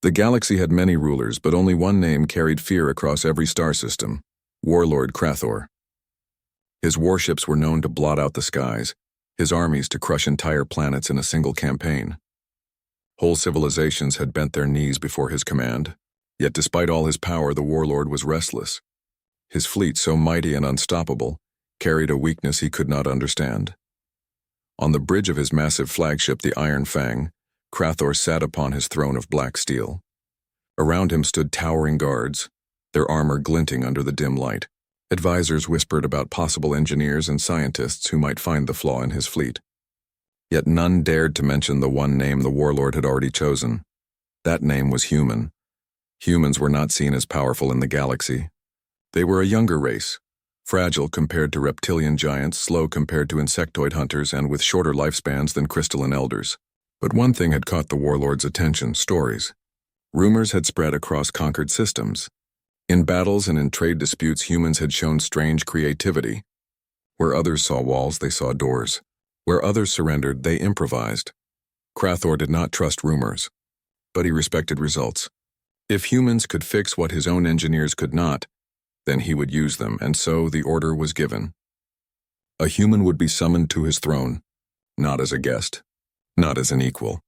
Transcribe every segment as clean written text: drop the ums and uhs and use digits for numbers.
The galaxy had many rulers, but only one name carried fear across every star system: Warlord Krathor. His warships were known to blot out the skies, his armies to crush entire planets in a single campaign. Whole civilizations had bent their knees before his command, yet despite all his power the Warlord was restless. His fleet, so mighty and unstoppable, carried a weakness he could not understand. On the bridge of his massive flagship, the Iron Fang, Krathor sat upon his throne of black steel. Around him stood towering guards, their armor glinting under the dim light. Advisors whispered about possible engineers and scientists who might find the flaw in his fleet. Yet none dared to mention the one name the Warlord had already chosen. That name was human. Humans were not seen as powerful in the galaxy. They were a younger race, fragile compared to reptilian giants, slow compared to insectoid hunters, and with shorter lifespans than crystalline elders. But one thing had caught the Warlord's attention: stories. Rumors had spread across conquered systems. In battles and in trade disputes, humans had shown strange creativity. Where others saw walls, they saw doors. Where others surrendered, they improvised. Krathor did not trust rumors, but he respected results. If humans could fix what his own engineers could not, then he would use them, and so the order was given. A human would be summoned to his throne, not as a guest, not as an equal,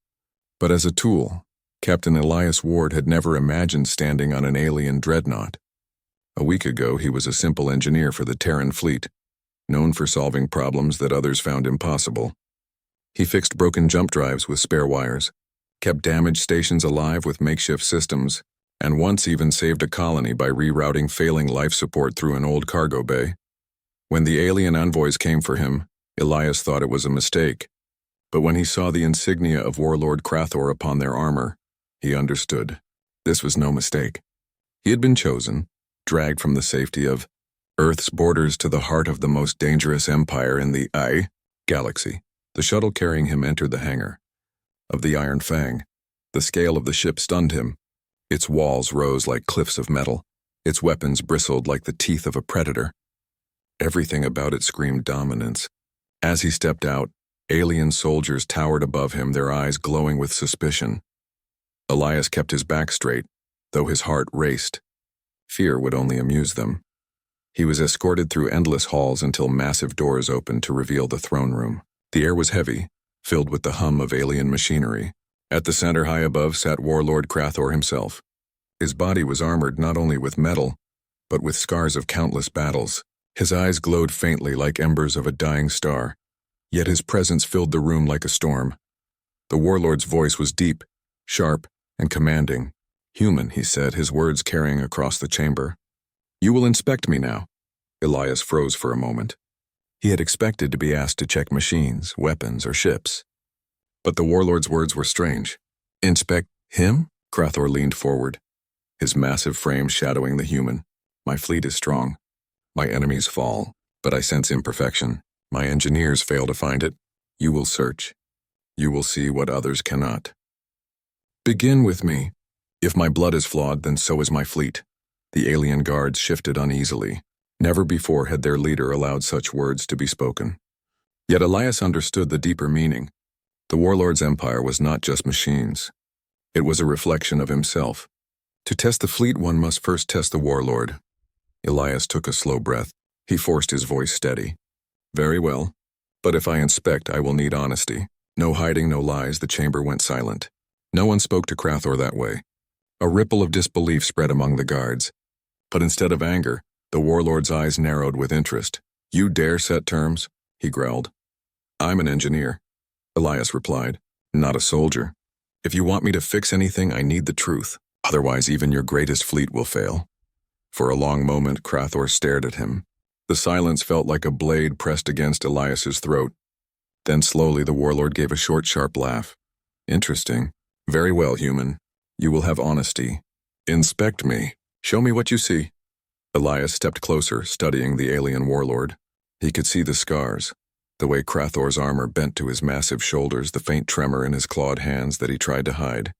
but as a tool. Captain Elias Ward had never imagined standing on an alien dreadnought. A week ago, he was a simple engineer for the Terran fleet, known for solving problems that others found impossible. He fixed broken jump drives with spare wires, kept damaged stations alive with makeshift systems, and once even saved a colony by rerouting failing life support through an old cargo bay. When the alien envoys came for him, Elias thought it was a mistake, but when he saw the insignia of Warlord Krathor upon their armor, he understood. This was no mistake. He had been chosen, dragged from the safety of Earth's borders to the heart of the most dangerous empire in the galaxy. The shuttle carrying him entered the hangar of the Iron Fang. The scale of the ship stunned him. Its walls rose like cliffs of metal. Its weapons bristled like the teeth of a predator. Everything about it screamed dominance. As he stepped out, alien soldiers towered above him, their eyes glowing with suspicion. Elias kept his back straight, though his heart raced. Fear would only amuse them. He was escorted through endless halls until massive doors opened to reveal the throne room. The air was heavy, filled with the hum of alien machinery. At the center, high above, sat Warlord Krathor himself. His body was armored not only with metal, but with scars of countless battles. His eyes glowed faintly like embers of a dying star, yet his presence filled the room like a storm. The Warlord's voice was deep, sharp, and commanding. "Human," he said, his words carrying across the chamber. "You will inspect me now." Elias froze for a moment. He had expected to be asked to check machines, weapons, or ships. But the Warlord's words were strange. "Inspect him?" Krathor leaned forward, his massive frame shadowing the human. "My fleet is strong. My enemies fall, but I sense imperfection. My engineers fail to find it. You will search. You will see what others cannot. Begin with me. If my blood is flawed, then so is my fleet." The alien guards shifted uneasily. Never before had their leader allowed such words to be spoken. Yet Elias understood the deeper meaning. The Warlord's empire was not just machines. It was a reflection of himself. To test the fleet, one must first test the Warlord. Elias took a slow breath. He forced his voice steady. "Very well. But if I inspect, I will need honesty. No hiding, no lies." The chamber went silent. No one spoke to Krathor that way. A ripple of disbelief spread among the guards. But instead of anger, the Warlord's eyes narrowed with interest. "You dare set terms?" he growled. "I'm an engineer," Elias replied, "not a soldier. If you want me to fix anything, I need the truth. Otherwise, even your greatest fleet will fail." For a long moment, Krathor stared at him. The silence felt like a blade pressed against Elias's throat. Then slowly the Warlord gave a short, sharp laugh. "Interesting. Very well, human. You will have honesty. Inspect me. Show me what you see." Elias stepped closer, studying the alien Warlord. He could see the scars, the way Krathor's armor bent to his massive shoulders, the faint tremor in his clawed hands that he tried to hide.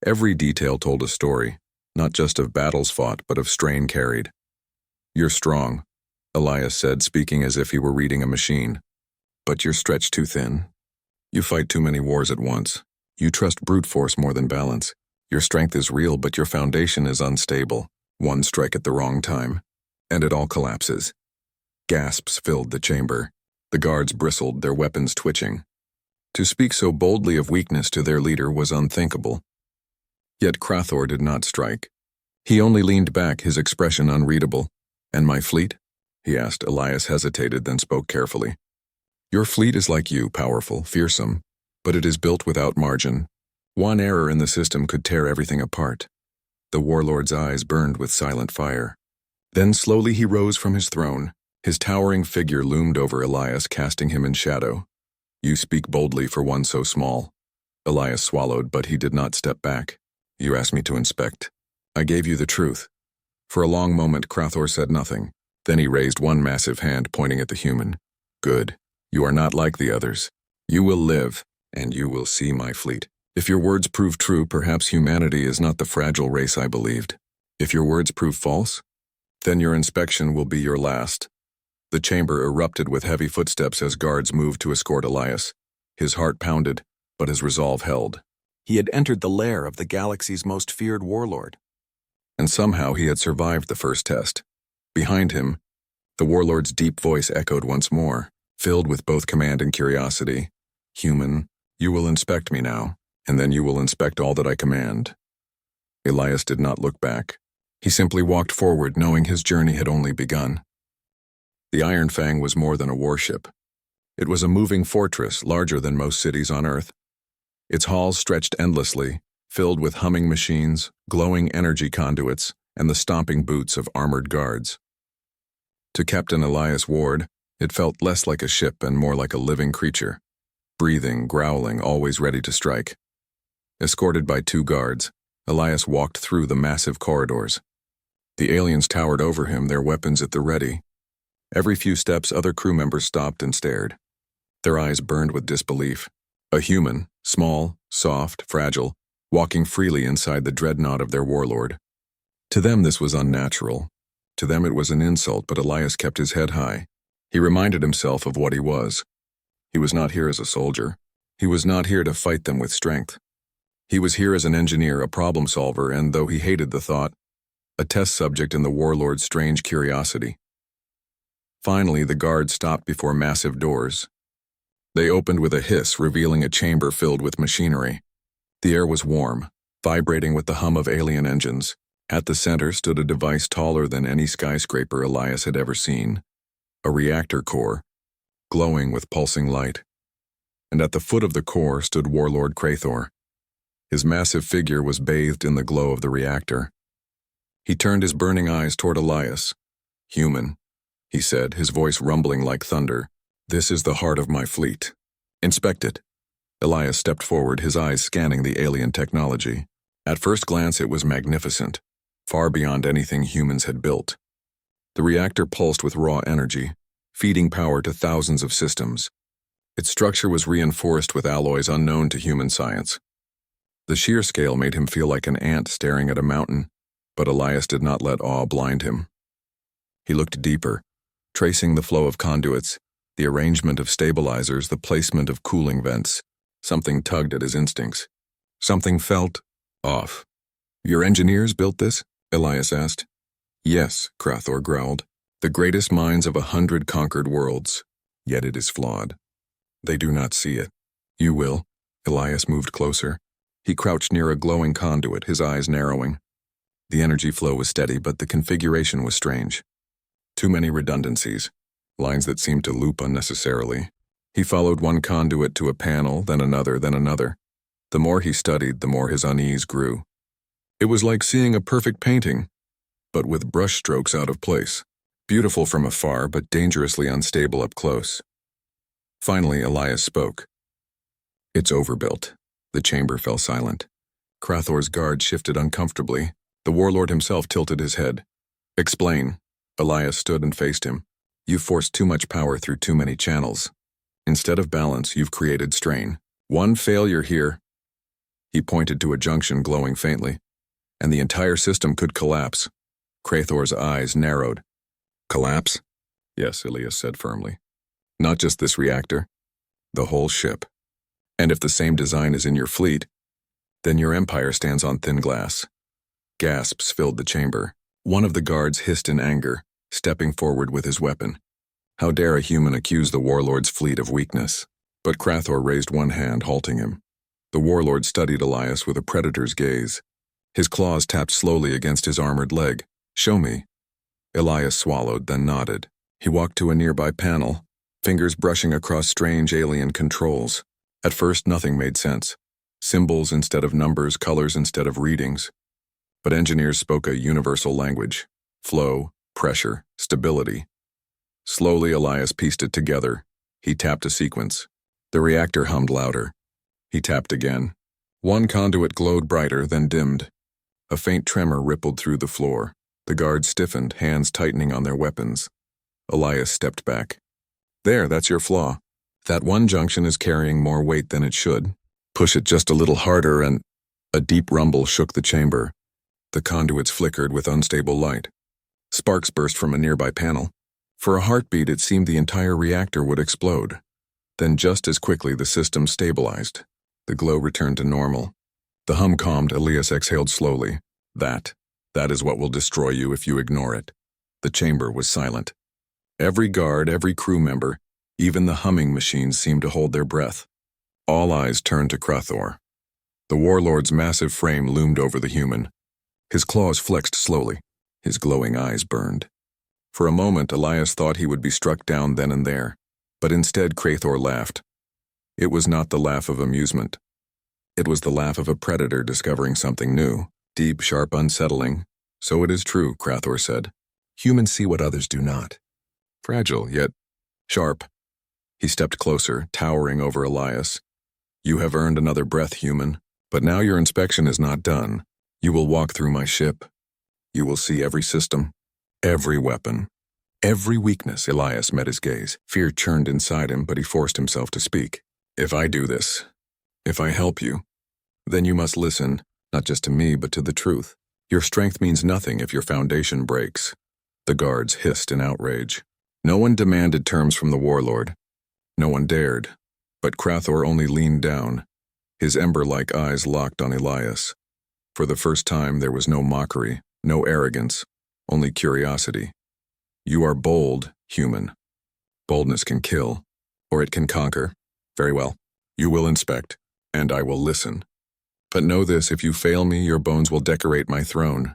Every detail told a story, not just of battles fought, but of strain carried. "You're strong," Elias said, speaking as if he were reading a machine. "But you're stretched too thin. You fight too many wars at once. You trust brute force more than balance. Your strength is real, but your foundation is unstable. One strike at the wrong time, and it all collapses. Gasps filled the chamber. The guards bristled, their weapons twitching. To speak so boldly of weakness to their leader was unthinkable. Yet Crathor did not strike. He only leaned back, his expression unreadable. "And my fleet?" he asked. Elias hesitated, then spoke carefully. "Your fleet is like you, powerful, fearsome, but it is built without margin. One error in the system could tear everything apart." The warlord's eyes burned with silent fire. Then slowly he rose from his throne. His towering figure loomed over Elias, casting him in shadow. "You speak boldly for one so small." Elias swallowed, but he did not step back. "You asked me to inspect. I gave you the truth." For a long moment, Crathor said nothing. Then he raised one massive hand, pointing at the human. "Good. You are not like the others. You will live, and you will see my fleet. If your words prove true, perhaps humanity is not the fragile race I believed. If your words prove false, then your inspection will be your last." The chamber erupted with heavy footsteps as guards moved to escort Elias. His heart pounded, but his resolve held. He had entered the lair of the galaxy's most feared warlord. And somehow he had survived the first test. Behind him, the warlord's deep voice echoed once more, filled with both command and curiosity. "Human, you will inspect me now, and then you will inspect all that I command." Elias did not look back. He simply walked forward, knowing his journey had only begun. The Iron Fang was more than a warship. It was a moving fortress, larger than most cities on Earth. Its halls stretched endlessly, filled with humming machines, glowing energy conduits, and the stomping boots of armored guards. To Captain Elias Ward, it felt less like a ship and more like a living creature, breathing, growling, always ready to strike. Escorted by 2 guards, Elias walked through the massive corridors. The aliens towered over him, their weapons at the ready. Every few steps, other crew members stopped and stared. Their eyes burned with disbelief. A human, small, soft, fragile, walking freely inside the dreadnought of their warlord. To them this was unnatural. To them it was an insult, but Elias kept his head high. He reminded himself of what he was. He was not here as a soldier. He was not here to fight them with strength. He was here as an engineer, a problem solver, and though he hated the thought, a test subject in the warlord's strange curiosity. Finally, the guards stopped before massive doors. They opened with a hiss, revealing a chamber filled with machinery. The air was warm, vibrating with the hum of alien engines. At the center stood a device taller than any skyscraper Elias had ever seen, a reactor core, glowing with pulsing light. And at the foot of the core stood Warlord Crathor. His massive figure was bathed in the glow of the reactor. He turned his burning eyes toward Elias. "Human," he said, his voice rumbling like thunder. "This is the heart of my fleet. Inspect it." Elias stepped forward, his eyes scanning the alien technology. At first glance, it was magnificent, far beyond anything humans had built. The reactor pulsed with raw energy, feeding power to thousands of systems. Its structure was reinforced with alloys unknown to human science. The sheer scale made him feel like an ant staring at a mountain, but Elias did not let awe blind him. He looked deeper, tracing the flow of conduits, the arrangement of stabilizers, the placement of cooling vents. Something tugged at his instincts. Something felt off. "Your engineers built this?" Elias asked. "Yes," Crathor growled. "The greatest minds of 100 conquered worlds. Yet it is flawed. They do not see it. You will." Elias moved closer. He crouched near a glowing conduit, his eyes narrowing. The energy flow was steady, but the configuration was strange. Too many redundancies, lines that seemed to loop unnecessarily. He followed one conduit to a panel, then another, then another. The more he studied, the more his unease grew. It was like seeing a perfect painting, but with brush strokes out of place. Beautiful from afar, but dangerously unstable up close. Finally, Elias spoke. "It's overbuilt." The chamber fell silent. Crathor's guard shifted uncomfortably. The warlord himself tilted his head. "Explain." Elias stood and faced him. "You've forced too much power through too many channels. Instead of balance, you've created strain. One failure here." He pointed to a junction glowing faintly. "And the entire system could collapse." Crathor's eyes narrowed. "Collapse?" "Yes," Elias said firmly. "Not just this reactor. The whole ship. And if the same design is in your fleet, Then your empire stands on thin glass. Gasps filled the chamber. One of the guards hissed in anger, stepping forward with his weapon. How dare a human accuse the Warlord's fleet of weakness? But Crathor raised one hand, halting him. The Warlord studied Elias with a predator's gaze. His claws tapped slowly against his armored leg. "Show me." Elias swallowed, then nodded. He walked to a nearby panel, fingers brushing across strange alien controls. At first, nothing made sense. Symbols instead of numbers, colors instead of readings. But engineers spoke a universal language: flow, pressure, stability. Slowly, Elias pieced it together. He tapped a sequence. The reactor hummed louder. He tapped again. One conduit glowed brighter, then dimmed. A faint tremor rippled through the floor. The guards stiffened, hands tightening on their weapons. Elias stepped back. "There, that's your flaw. That one junction is carrying more weight than it should. Push it just a little harder and—" A deep rumble shook the chamber. The conduits flickered with unstable light. Sparks burst from a nearby panel. For a heartbeat, it seemed the entire reactor would explode. Then just as quickly, the system stabilized. The glow returned to normal. The hum calmed. Elias exhaled slowly. That is what will destroy you if you ignore it." The chamber was silent. Every guard, every crew member, even the humming machines seemed to hold their breath. All eyes turned to Crathor. The Warlord's massive frame loomed over the human. His claws flexed slowly. His glowing eyes burned. For a moment, Elias thought he would be struck down then and there, but instead Crathor laughed. It was not the laugh of amusement. It was the laugh of a predator discovering something new, deep, sharp, unsettling. "So it is true," Crathor said. "Humans see what others do not. Fragile, yet sharp." He stepped closer, towering over Elias. "You have earned another breath, human, but now your inspection is not done. You will walk through my ship. You will see every system, every weapon, every weakness." Elias met his gaze. Fear churned inside him, but he forced himself to speak. "If I do this, if I help you, then you must listen, not just to me, but to the truth. Your strength means nothing if your foundation breaks." The guards hissed in outrage. No one demanded terms from the Warlord. No one dared. But Crathor only leaned down. His ember-like eyes locked on Elias. For the first time, there was no mockery, no arrogance, only curiosity. "You are bold, human. Boldness can kill, or it can conquer. Very well. You will inspect, and I will listen. But know this, if you fail me, your bones will decorate my throne."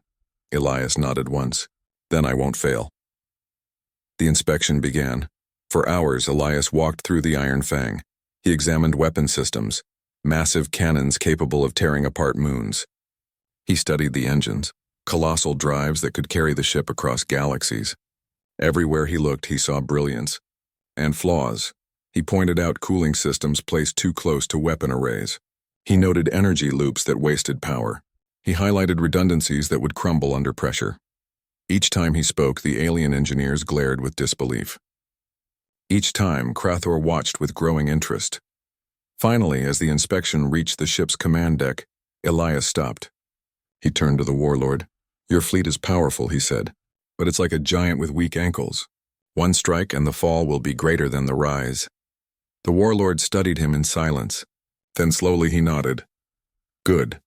Elias nodded once. "Then I won't fail." The inspection began. For hours, Elias walked through the Iron Fang. He examined weapon systems, massive cannons capable of tearing apart moons. He studied the engines, colossal drives that could carry the ship across galaxies. Everywhere he looked, he saw brilliance and flaws. He pointed out cooling systems placed too close to weapon arrays. He noted energy loops that wasted power. He highlighted redundancies that would crumble under pressure. Each time he spoke, the alien engineers glared with disbelief. Each time, Crathor watched with growing interest. Finally, as the inspection reached the ship's command deck, Elias stopped. He turned to the Warlord. "Your fleet is powerful," he said, "but it's like a giant with weak ankles. One strike and the fall will be greater than the rise." The Warlord studied him in silence. Then slowly he nodded. "Good.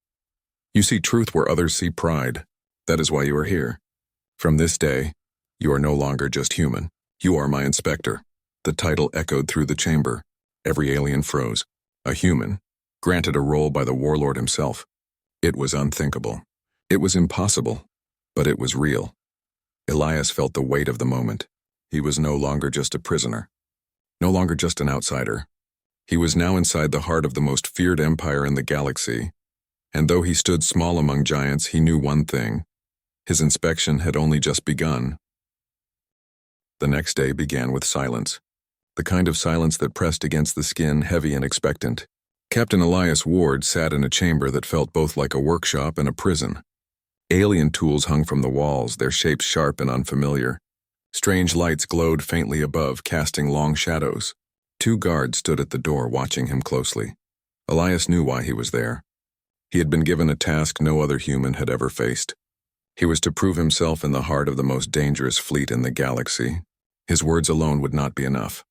You see truth where others see pride. That is why you are here. From this day, you are no longer just human. You are my inspector." The title echoed through the chamber. Every alien froze. A human, granted a role by the Warlord himself. It was unthinkable. It was impossible, but it was real. Elias felt the weight of the moment. He was no longer just a prisoner. No longer just an outsider. He was now inside the heart of the most feared empire in the galaxy. And though he stood small among giants, he knew one thing. His inspection had only just begun. The next day began with silence. The kind of silence that pressed against the skin, heavy and expectant. Captain Elias Ward sat in a chamber that felt both like a workshop and a prison. Alien tools hung from the walls, their shapes sharp and unfamiliar. Strange lights glowed faintly above, casting long shadows. 2 guards stood at the door, watching him closely. Elias knew why he was there. He had been given a task no other human had ever faced. He was to prove himself in the heart of the most dangerous fleet in the galaxy. His words alone would not be enough.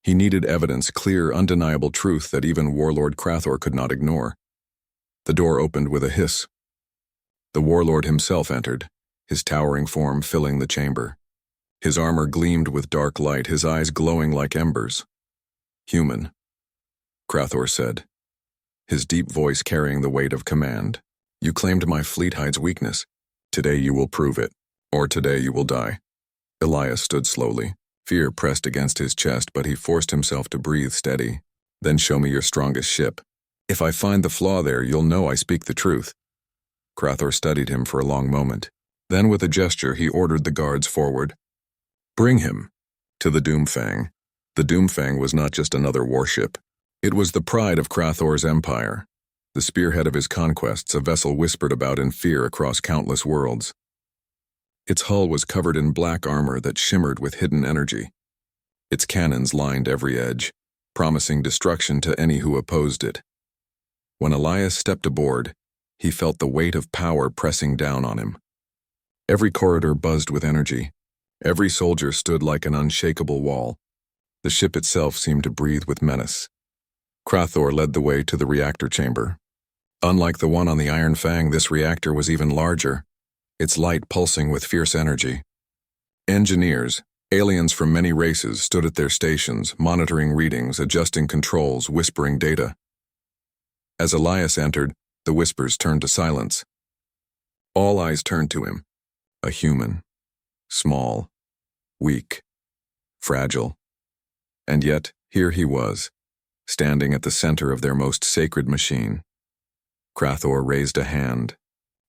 He needed evidence, clear, undeniable truth that even Warlord Crathor could not ignore. The door opened with a hiss. The Warlord himself entered, his towering form filling the chamber. His armor gleamed with dark light, his eyes glowing like embers. "Human," Krathor said, his deep voice carrying the weight of command. "You claimed my fleet hides weakness. Today you will prove it, or today you will die." Elias stood slowly. Fear pressed against his chest, but he forced himself to breathe steady. "Then show me your strongest ship. If I find the flaw there, you'll know I speak the truth." Krathor studied him for a long moment. Then with a gesture, he ordered the guards forward. "Bring him." To the Doomfang. The Doomfang was not just another warship. It was the pride of Krathor's empire, the spearhead of his conquests, a vessel whispered about in fear across countless worlds. Its hull was covered in black armor that shimmered with hidden energy. Its cannons lined every edge, promising destruction to any who opposed it. When Elias stepped aboard, he felt the weight of power pressing down on him. Every corridor buzzed with energy. Every soldier stood like an unshakable wall. The ship itself seemed to breathe with menace. Krathor led the way to the reactor chamber. Unlike the one on the Iron Fang, this reactor was even larger, its light pulsing with fierce energy. Engineers, aliens from many races, stood at their stations, monitoring readings, adjusting controls, whispering data. As Elias entered, the whispers turned to silence. All eyes turned to him. A human. Small. Weak. Fragile. And yet, here he was, standing at the center of their most sacred machine. Krathor raised a hand.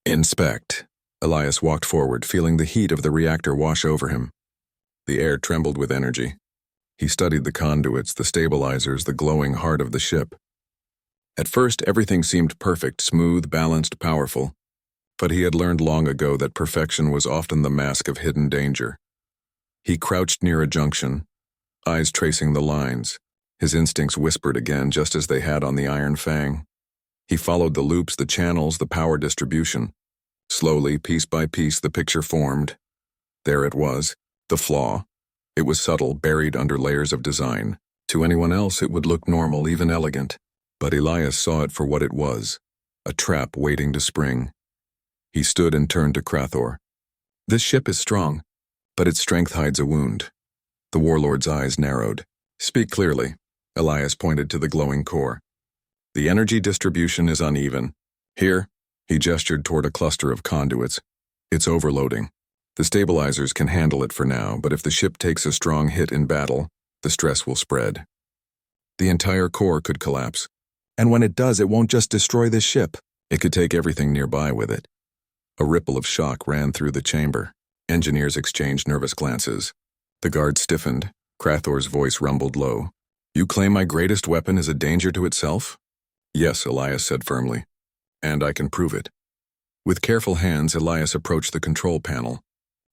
"Inspect." Elias walked forward, feeling the heat of the reactor wash over him. The air trembled with energy. He studied the conduits, the stabilizers, the glowing heart of the ship. At first, everything seemed perfect, smooth, balanced, powerful. But he had learned long ago that perfection was often the mask of hidden danger. He crouched near a junction, eyes tracing the lines. His instincts whispered again, just as they had on the Iron Fang. He followed the loops, the channels, the power distribution. Slowly, piece by piece, the picture formed. There it was, the flaw. It was subtle, buried under layers of design. To anyone else, it would look normal, even elegant. But Elias saw it for what it was, a trap waiting to spring. He stood and turned to Krathor. "This ship is strong, but its strength hides a wound." The Warlord's eyes narrowed. "Speak clearly." Elias pointed to the glowing core. "The energy distribution is uneven. Here," he gestured toward a cluster of conduits. "It's overloading. The stabilizers can handle it for now, but if the ship takes a strong hit in battle, the stress will spread. The entire core could collapse. And when it does, it won't just destroy this ship. It could take everything nearby with it." A ripple of shock ran through the chamber. Engineers exchanged nervous glances. The guard stiffened. Krathor's voice rumbled low. "You claim my greatest weapon is a danger to itself?" "Yes," Elias said firmly. "And I can prove it." With careful hands, Elias approached the control panel.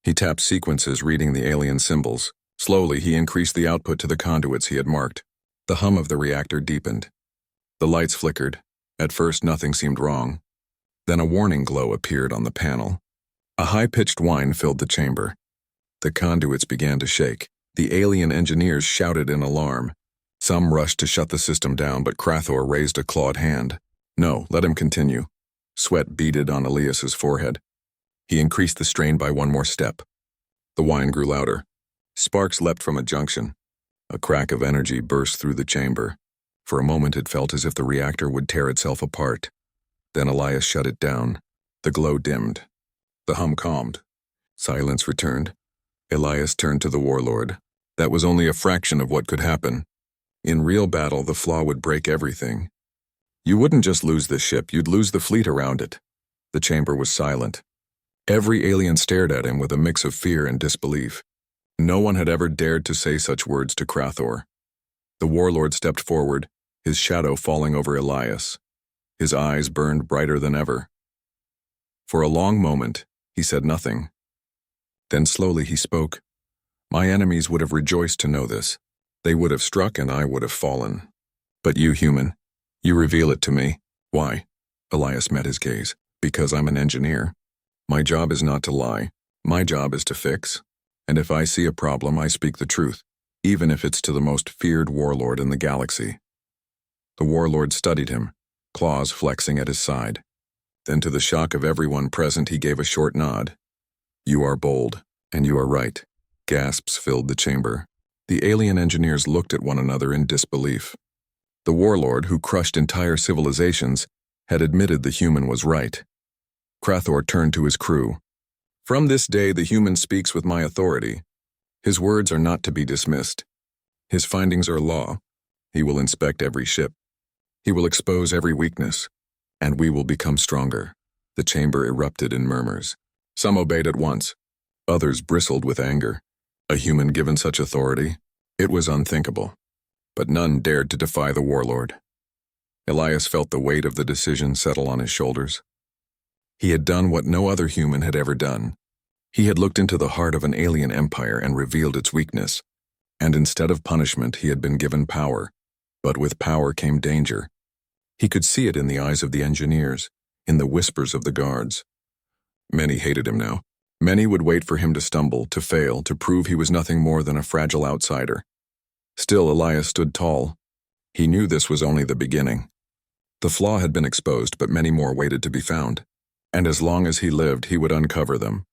He tapped sequences, reading the alien symbols. Slowly, he increased the output to the conduits he had marked. The hum of the reactor deepened. The lights flickered. At first, nothing seemed wrong. Then a warning glow appeared on the panel. A high-pitched whine filled the chamber. The conduits began to shake. The alien engineers shouted in alarm. Some rushed to shut the system down, but Krathor raised a clawed hand. "No, let him continue." Sweat beaded on Elias's forehead. He increased the strain by one more step. The whine grew louder. Sparks leapt from a junction. A crack of energy burst through the chamber. For a moment it felt as if the reactor would tear itself apart. Then Elias shut it down. The glow dimmed. The hum calmed. Silence returned. Elias turned to the Warlord. That was only a fraction of what could happen. In real battle, the flaw would break everything. You wouldn't just lose the ship, you'd lose the fleet around it. The chamber was silent. Every alien stared at him with a mix of fear and disbelief. No one had ever dared to say such words to Krathor. The Warlord stepped forward, his shadow falling over Elias. His eyes burned brighter than ever. For a long moment, he said nothing. Then slowly he spoke. "My enemies would have rejoiced to know this. They would have struck and I would have fallen. But you, human, you reveal it to me. Why?" Elias met his gaze. "Because I'm an engineer. My job is not to lie. My job is to fix. And if I see a problem, I speak the truth, even if it's to the most feared warlord in the galaxy." The Warlord studied him, claws flexing at his side. Then, to the shock of everyone present, he gave a short nod. "You are bold, and you are right." Gasps filled the chamber. The alien engineers looked at one another in disbelief. The warlord, who crushed entire civilizations, had admitted the human was right. Crathor turned to his crew. "From this day, the human speaks with my authority. His words are not to be dismissed. His findings are law. He will inspect every ship. He will expose every weakness, and we will become stronger." The chamber erupted in murmurs. Some obeyed at once. Others bristled with anger. A human given such authority? It was unthinkable. But none dared to defy the warlord. Elias felt the weight of the decision settle on his shoulders. He had done what no other human had ever done. He had looked into the heart of an alien empire and revealed its weakness. And instead of punishment, he had been given power. But with power came danger. He could see it in the eyes of the engineers, in the whispers of the guards. Many hated him now. Many would wait for him to stumble, to fail, to prove he was nothing more than a fragile outsider. Still, Elias stood tall. He knew this was only the beginning. The flaw had been exposed, but many more waited to be found. And as long as he lived, he would uncover them.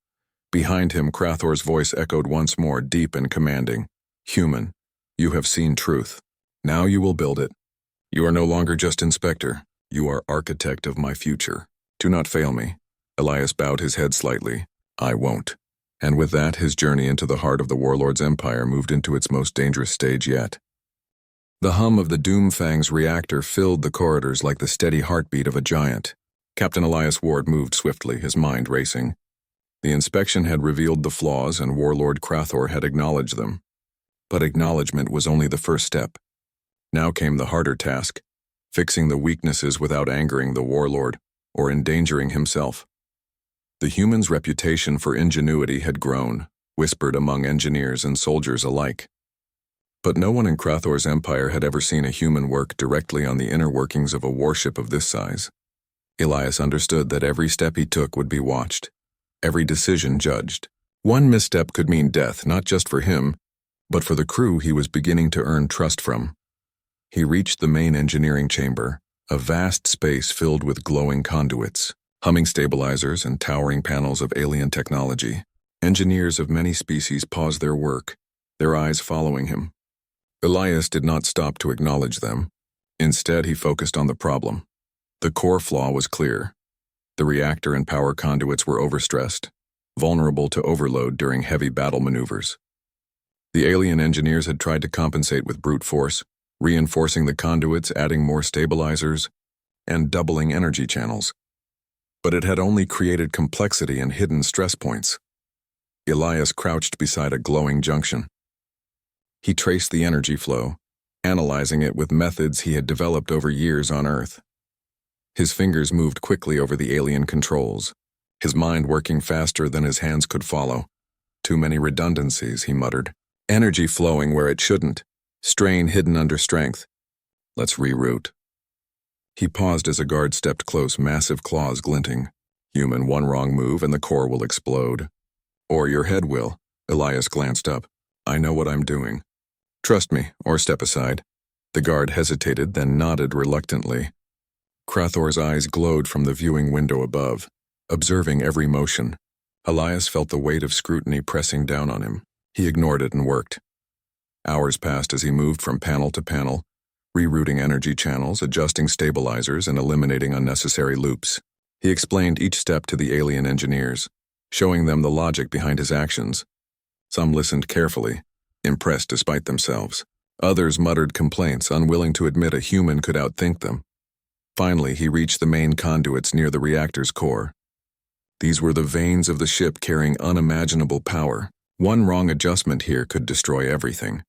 Behind him, Crathor's voice echoed once more, deep and commanding. "Human, you have seen truth. Now you will build it. You are no longer just inspector. You are architect of my future. Do not fail me." Elias bowed his head slightly. "I won't." And with that, his journey into the heart of the warlord's empire moved into its most dangerous stage yet. The hum of the Doomfang's reactor filled the corridors like the steady heartbeat of a giant. Captain Elias Ward moved swiftly, his mind racing. The inspection had revealed the flaws, and Warlord Crathor had acknowledged them. But acknowledgement was only the first step. Now came the harder task, fixing the weaknesses without angering the warlord or endangering himself. The human's reputation for ingenuity had grown, whispered among engineers and soldiers alike. But no one in Crathor's empire had ever seen a human work directly on the inner workings of a warship of this size. Elias understood that every step he took would be watched, every decision judged. One misstep could mean death, not just for him, but for the crew he was beginning to earn trust from. He reached the main engineering chamber, a vast space filled with glowing conduits, humming stabilizers, and towering panels of alien technology. Engineers of many species paused their work, their eyes following him. Elias did not stop to acknowledge them. Instead, he focused on the problem. The core flaw was clear. The reactor and power conduits were overstressed, vulnerable to overload during heavy battle maneuvers. The alien engineers had tried to compensate with brute force, reinforcing the conduits, adding more stabilizers, and doubling energy channels. But it had only created complexity and hidden stress points. Elias crouched beside a glowing junction. He traced the energy flow, analyzing it with methods he had developed over years on Earth. His fingers moved quickly over the alien controls, his mind working faster than his hands could follow. "Too many redundancies," he muttered. "Energy flowing where it shouldn't. Strain hidden under strength. Let's reroute." He paused as a guard stepped close, massive claws glinting. "Human, one wrong move and the core will explode. Or your head will." Elias glanced up. "I know what I'm doing. Trust me, or step aside." The guard hesitated, then nodded reluctantly. Crathor's eyes glowed from the viewing window above, observing every motion. Elias felt the weight of scrutiny pressing down on him. He ignored it and worked. Hours passed as he moved from panel to panel, rerouting energy channels, adjusting stabilizers, and eliminating unnecessary loops. He explained each step to the alien engineers, showing them the logic behind his actions. Some listened carefully, impressed despite themselves. Others muttered complaints, unwilling to admit a human could outthink them. Finally, he reached the main conduits near the reactor's core. These were the veins of the ship carrying unimaginable power. One wrong adjustment here could destroy everything.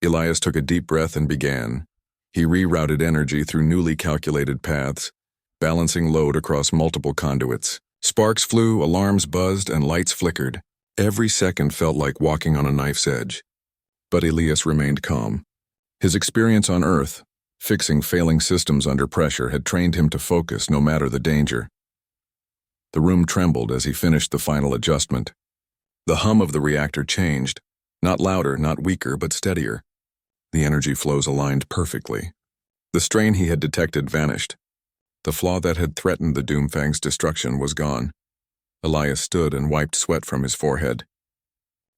Elias took a deep breath and began. He rerouted energy through newly calculated paths, balancing load across multiple conduits. Sparks flew, alarms buzzed, and lights flickered. Every second felt like walking on a knife's edge. But Elias remained calm. His experience on Earth, fixing failing systems under pressure, had trained him to focus no matter the danger. The room trembled as he finished the final adjustment. The hum of the reactor changed, not louder, not weaker, but steadier. The energy flows aligned perfectly. The strain he had detected vanished. The flaw that had threatened the Doomfang's destruction was gone. Elias stood and wiped sweat from his forehead.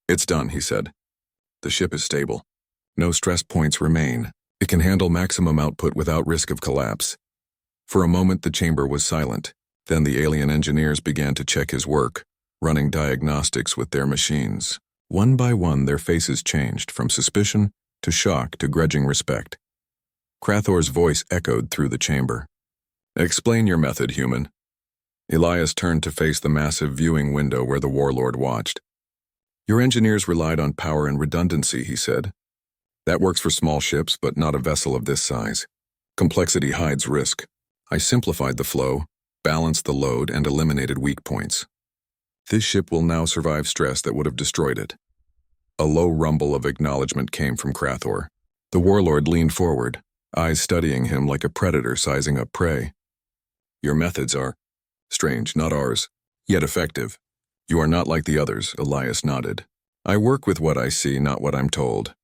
"It's done," he said. "The ship is stable. No stress points remain. It can handle maximum output without risk of collapse." For a moment the chamber was silent. Then the alien engineers began to check his work, running diagnostics with their machines. One by one their faces changed, from suspicion to shock to grudging respect. Crathor's voice echoed through the chamber. "Explain your method, human." Elias turned to face the massive viewing window where the Warlord watched. "Your engineers relied on power and redundancy," he said. "That works for small ships, but not a vessel of this size. Complexity hides risk. I simplified the flow, balanced the load, and eliminated weak points. This ship will now survive stress that would have destroyed it." A low rumble of acknowledgement came from Crathor. The Warlord leaned forward, eyes studying him like a predator sizing up prey. "Your methods are strange, not ours, yet effective. You are not like the others," Elias nodded. "I work with what I see, not what I'm told.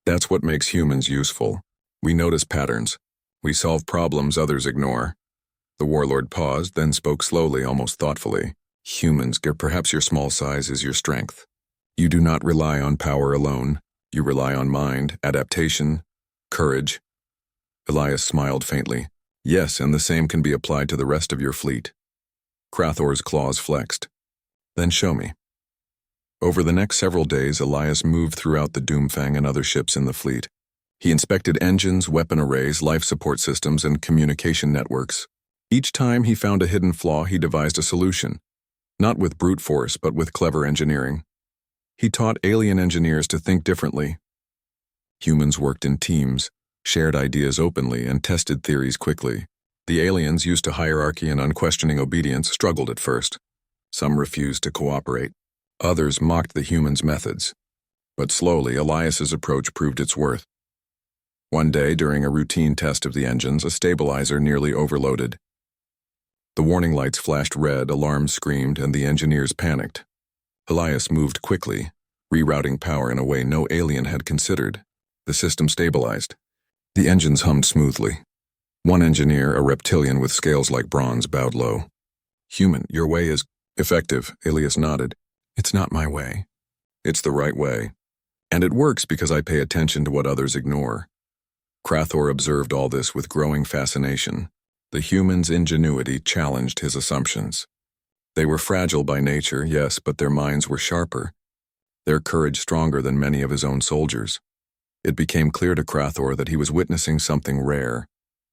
That's what makes humans useful. We notice patterns. We solve problems others ignore." The Warlord paused, then spoke slowly, almost thoughtfully. "Humans, perhaps your small size is your strength. You do not rely on power alone. You rely on mind, adaptation, courage." Elias smiled faintly. "Yes, and the same can be applied to the rest of your fleet." Crathor's claws flexed. "Then show me." Over the next several days, Elias moved throughout the Doomfang and other ships in the fleet. He inspected engines, weapon arrays, life support systems, and communication networks. Each time he found a hidden flaw, he devised a solution. Not with brute force, but with clever engineering. He taught alien engineers to think differently. Humans worked in teams, shared ideas openly, and tested theories quickly. The aliens, used to hierarchy and unquestioning obedience, struggled at first. Some refused to cooperate. Others mocked the humans' methods. But slowly, Elias's approach proved its worth. One day, during a routine test of the engines, a stabilizer nearly overloaded. The warning lights flashed red, alarms screamed, and the engineers panicked. Elias moved quickly, rerouting power in a way no alien had considered. The system stabilized. The engines hummed smoothly. One engineer, a reptilian with scales like bronze, bowed low. "Human, your way is effective," Elias nodded. "It's not my way. It's the right way. And it works because I pay attention to what others ignore." Crathor observed all this with growing fascination. The humans' ingenuity challenged his assumptions. They were fragile by nature, yes, but their minds were sharper, their courage stronger than many of his own soldiers. It became clear to Crathor that he was witnessing something rare,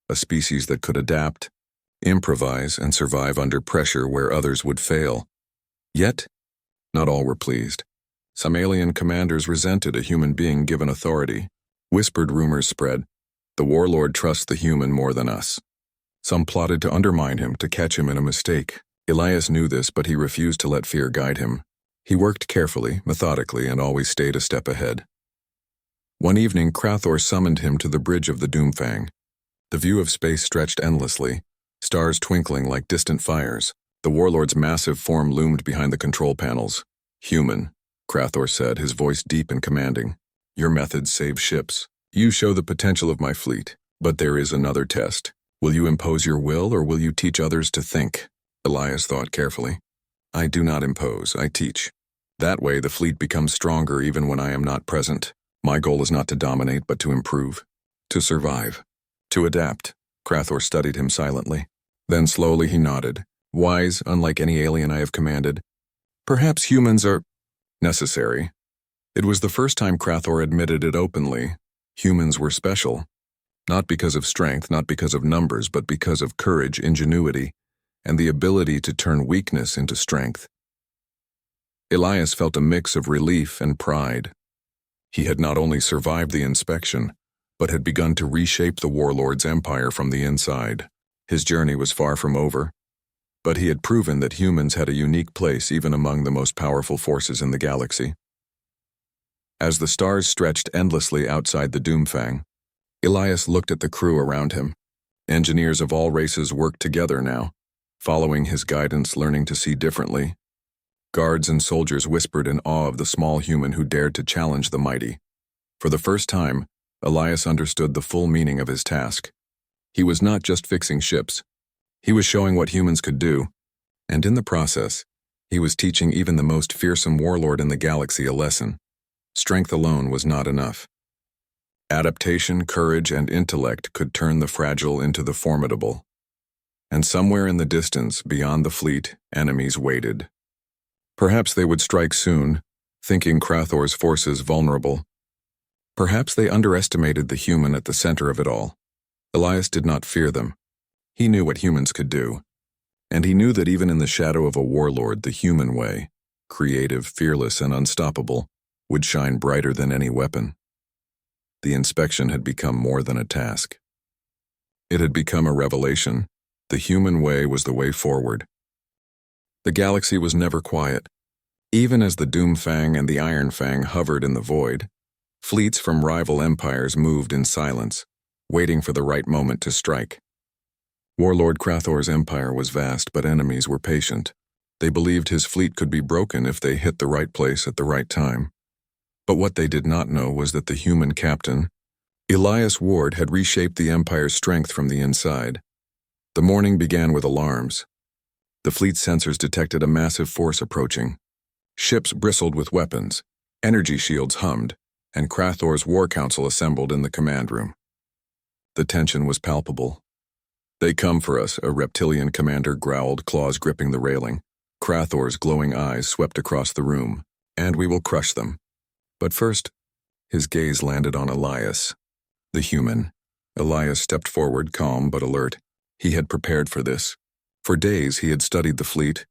a species that could adapt, improvise, and survive under pressure where others would fail. Yet, not all were pleased. Some alien commanders resented a human being given authority. Whispered rumors spread. "The Warlord trusts the human more than us." Some plotted to undermine him, to catch him in a mistake. Elias knew this, but he refused to let fear guide him. He worked carefully, methodically, and always stayed a step ahead. One evening, Crathor summoned him to the bridge of the Doomfang. The view of space stretched endlessly, stars twinkling like distant fires. The Warlord's massive form loomed behind the control panels. "Human," Crathor said, his voice deep and commanding. "Your methods save ships. You show the potential of my fleet. But there is another test. Will you impose your will, or will you teach others to think?" Elias thought carefully. "I do not impose, I teach. That way the fleet becomes stronger even when I am not present. My goal is not to dominate, but to improve. To survive. To adapt." Crathor studied him silently. Then slowly he nodded. "Wise, unlike any alien I have commanded. Perhaps humans are necessary." It was the first time Crathor admitted it openly. Humans were special. Not because of strength, not because of numbers, but because of courage, ingenuity, and the ability to turn weakness into strength. Elias felt a mix of relief and pride. He had not only survived the inspection, but had begun to reshape the Warlord's empire from the inside. His journey was far from over, but he had proven that humans had a unique place even among the most powerful forces in the galaxy. As the stars stretched endlessly outside the Doomfang, Elias looked at the crew around him. Engineers of all races worked together now, following his guidance, learning to see differently. Guards and soldiers whispered in awe of the small human who dared to challenge the mighty. For the first time, Elias understood the full meaning of his task. He was not just fixing ships. He was showing what humans could do, and in the process, he was teaching even the most fearsome warlord in the galaxy a lesson. Strength alone was not enough. Adaptation, courage, and intellect could turn the fragile into the formidable. And somewhere in the distance, beyond the fleet, enemies waited. Perhaps they would strike soon, thinking Krathor's forces vulnerable. Perhaps they underestimated the human at the center of it all. Elias did not fear them. He knew what humans could do. And he knew that even in the shadow of a warlord, the human way, creative, fearless, and unstoppable, would shine brighter than any weapon. The inspection had become more than a task. It had become a revelation. The human way was the way forward. The galaxy was never quiet. Even as the Doomfang and the Ironfang hovered in the void, fleets from rival empires moved in silence, waiting for the right moment to strike. Warlord Krathor's empire was vast, but enemies were patient. They believed his fleet could be broken if they hit the right place at the right time. But what they did not know was that the human captain, Elias Ward, had reshaped the empire's strength from the inside. The morning began with alarms. The fleet's sensors detected a massive force approaching. Ships bristled with weapons, energy shields hummed, and Krathor's war council assembled in the command room. The tension was palpable. "They come for us," a reptilian commander growled, claws gripping the railing. Krathor's glowing eyes swept across the room. "And we will crush them. But first," his gaze landed on Elias, the human. Elias stepped forward, calm but alert. He had prepared for this. For days he had studied the fleet,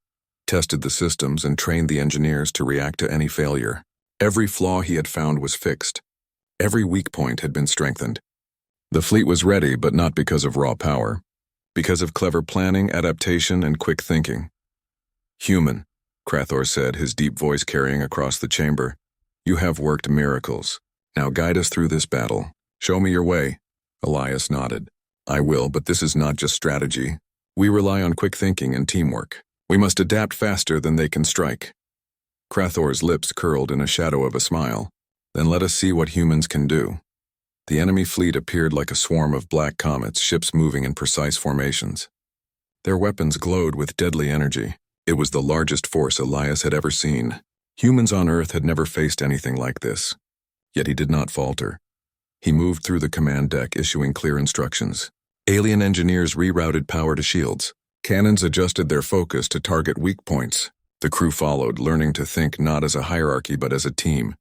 tested the systems, and trained the engineers to react to any failure. Every flaw he had found was fixed. Every weak point had been strengthened. The fleet was ready, but not because of raw power. Because of clever planning, adaptation, and quick thinking. "Human," Krathor said, his deep voice carrying across the chamber, "you have worked miracles. Now guide us through this battle. Show me your way." Elias nodded. "I will, but this is not just strategy. We rely on quick thinking and teamwork. We must adapt faster than they can strike." Krathor's lips curled in a shadow of a smile. "Then let us see what humans can do." The enemy fleet appeared like a swarm of black comets, ships moving in precise formations. Their weapons glowed with deadly energy. It was the largest force Elias had ever seen. Humans on Earth had never faced anything like this. Yet he did not falter. He moved through the command deck, issuing clear instructions. Alien engineers rerouted power to shields. Cannons adjusted their focus to target weak points. The crew followed, learning to think not as a hierarchy but as a team.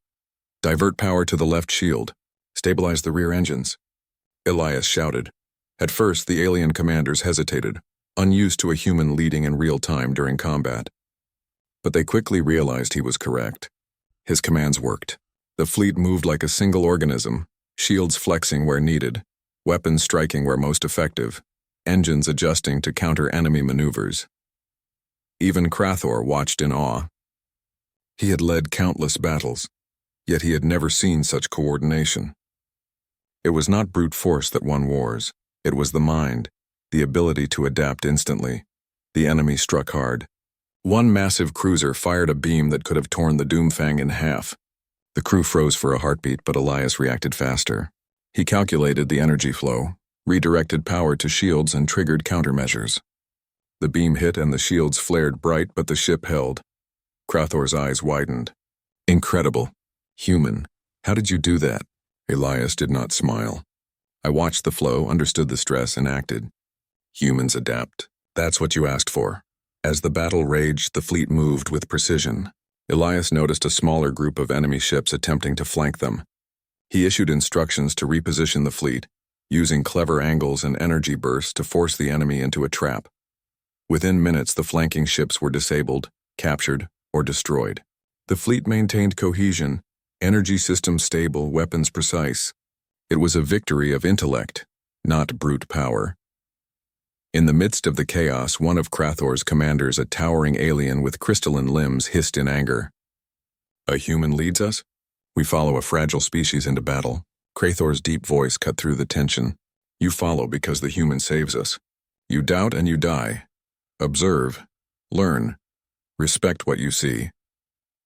"Divert power to the left shield. Stabilize the rear engines." Elias shouted. At first, the alien commanders hesitated, unused to a human leading in real time during combat. But they quickly realized he was correct. His commands worked. The fleet moved like a single organism, shields flexing where needed, weapons striking where most effective, engines adjusting to counter enemy maneuvers. Even Krathor watched in awe. He had led countless battles, yet he had never seen such coordination. It was not brute force that won wars. It was the mind, the ability to adapt instantly. The enemy struck hard. One massive cruiser fired a beam that could have torn the Doomfang in half. The crew froze for a heartbeat, but Elias reacted faster. He calculated the energy flow, redirected power to shields, and triggered countermeasures. The beam hit and the shields flared bright, but the ship held. Krathor's eyes widened. "Incredible. Human. How did you do that?" Elias did not smile. "I watched the flow, understood the stress, and acted." Humans adapt. That's what you asked for. As the battle raged, the fleet moved with precision. Elias noticed a smaller group of enemy ships attempting to flank them. He issued instructions to reposition the fleet, using clever angles and energy bursts to force the enemy into a trap. Within minutes, the flanking ships were disabled, captured, or destroyed. The fleet maintained cohesion, energy systems stable, weapons precise. It was a victory of intellect, not brute power. In the midst of the chaos, one of Krathor's commanders, a towering alien with crystalline limbs, hissed in anger. "A human leads us? We follow a fragile species into battle." Krathor's deep voice cut through the tension. "You follow because the human saves us. You doubt and you die. Observe. Learn. Respect what you see."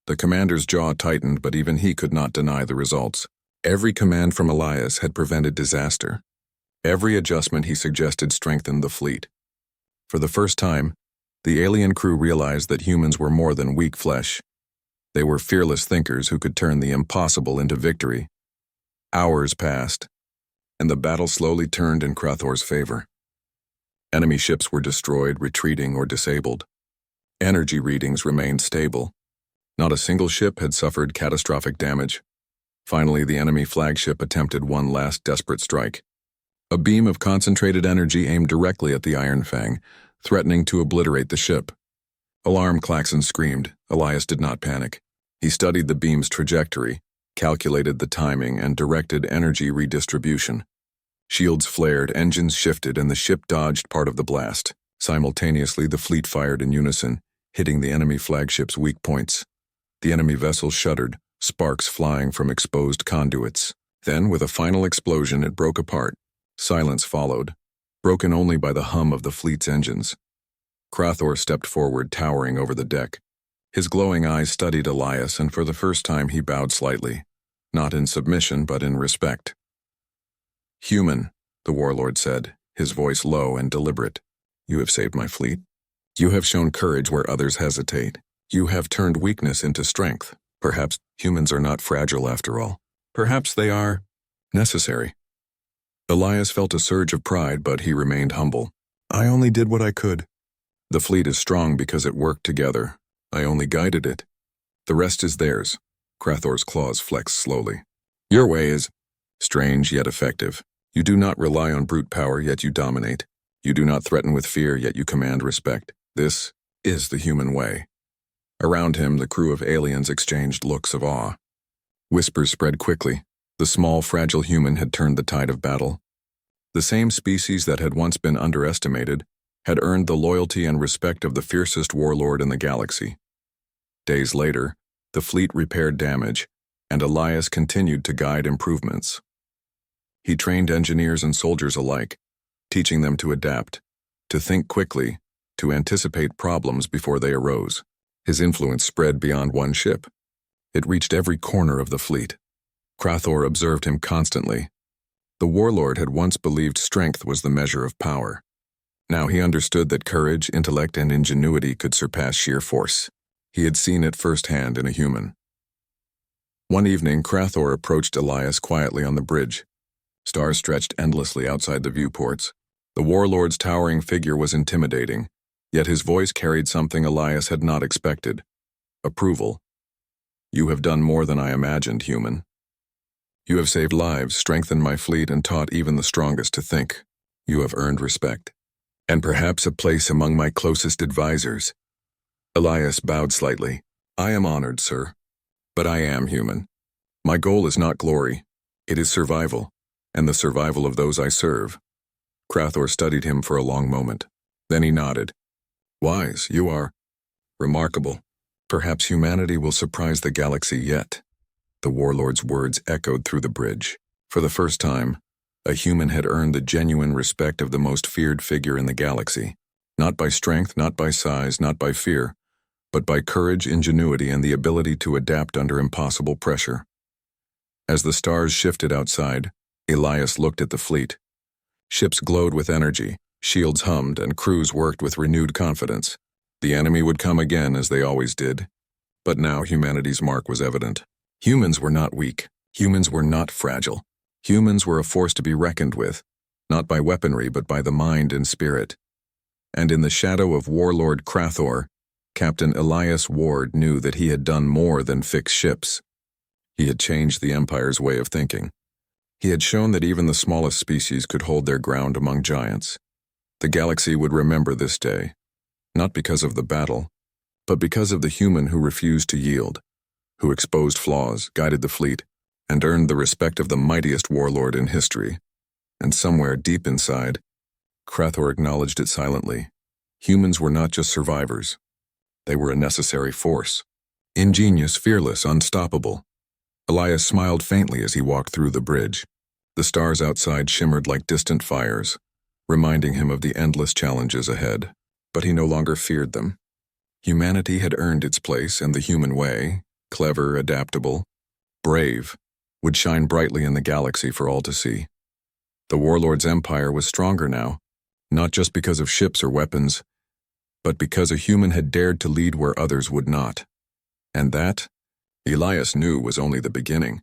The commander's jaw tightened, but even he could not deny the results. Every command from Elias had prevented disaster. Every adjustment he suggested strengthened the fleet. For the first time, the alien crew realized that humans were more than weak flesh. They were fearless thinkers who could turn the impossible into victory. Hours passed, and the battle slowly turned in Krathor's favor. Enemy ships were destroyed, retreating, or disabled. Energy readings remained stable. Not a single ship had suffered catastrophic damage. Finally, the enemy flagship attempted one last desperate strike. A beam of concentrated energy aimed directly at the Iron Fang, threatening to obliterate the ship. Alarm klaxons screamed. Elias did not panic. He studied the beam's trajectory, calculated the timing, and directed energy redistribution. Shields flared, engines shifted, and the ship dodged part of the blast. Simultaneously, the fleet fired in unison, hitting the enemy flagship's weak points. The enemy vessel shuddered, sparks flying from exposed conduits. Then, with a final explosion, it broke apart. Silence followed, broken only by the hum of the fleet's engines. Krathor stepped forward, towering over the deck. His glowing eyes studied Elias, and for the first time he bowed slightly, not in submission but in respect. "Human," the warlord said, his voice low and deliberate. "You have saved my fleet. You have shown courage where others hesitate. You have turned weakness into strength. Perhaps humans are not fragile after all. Perhaps they are necessary." Elias felt a surge of pride, but he remained humble. "I only did what I could. The fleet is strong because it worked together. I only guided it. The rest is theirs." Krathor's claws flexed slowly. "Your way is strange yet effective. You do not rely on brute power, yet you dominate. You do not threaten with fear, yet you command respect. This is the human way." Around him, the crew of aliens exchanged looks of awe. Whispers spread quickly. The small, fragile human had turned the tide of battle. The same species that had once been underestimated had earned the loyalty and respect of the fiercest warlord in the galaxy. Days later, the fleet repaired damage, and Elias continued to guide improvements. He trained engineers and soldiers alike, teaching them to adapt, to think quickly, to anticipate problems before they arose. His influence spread beyond one ship. It reached every corner of the fleet. Krathor observed him constantly. The warlord had once believed strength was the measure of power. Now he understood that courage, intellect, and ingenuity could surpass sheer force. He had seen it firsthand in a human. One evening, Krathor approached Elias quietly on the bridge. Stars stretched endlessly outside the viewports. The warlord's towering figure was intimidating, yet his voice carried something Elias had not expected: approval. "You have done more than I imagined, human. You have saved lives, strengthened my fleet, and taught even the strongest to think. You have earned respect, and perhaps a place among my closest advisors." Elias bowed slightly. "I am honored, sir. But I am human. My goal is not glory. It is survival, and the survival of those I serve." Krathor studied him for a long moment. Then he nodded. "Wise, you are remarkable. Perhaps humanity will surprise the galaxy yet." The warlord's words echoed through the bridge. For the first time, a human had earned the genuine respect of the most feared figure in the galaxy. Not by strength, not by size, not by fear, but by courage, ingenuity, and the ability to adapt under impossible pressure. As the stars shifted outside, Elias looked at the fleet. Ships glowed with energy, shields hummed, and crews worked with renewed confidence. The enemy would come again, as they always did. But now humanity's mark was evident. Humans were not weak. Humans were not fragile. Humans were a force to be reckoned with, not by weaponry but by the mind and spirit. And in the shadow of Warlord Krathor, Captain Elias Ward knew that he had done more than fix ships. He had changed the Empire's way of thinking. He had shown that even the smallest species could hold their ground among giants. The galaxy would remember this day, not because of the battle, but because of the human who refused to yield, who exposed flaws, guided the fleet, and earned the respect of the mightiest warlord in history. And somewhere deep inside, Krathor acknowledged it silently. Humans were not just survivors. They were a necessary force. Ingenious, fearless, unstoppable. Elias smiled faintly as he walked through the bridge. The stars outside shimmered like distant fires, reminding him of the endless challenges ahead. But he no longer feared them. Humanity had earned its place, and the human way, clever, adaptable, brave, would shine brightly in the galaxy for all to see. The warlord's empire was stronger now, not just because of ships or weapons, but because a human had dared to lead where others would not. And that, Elias knew, was only the beginning.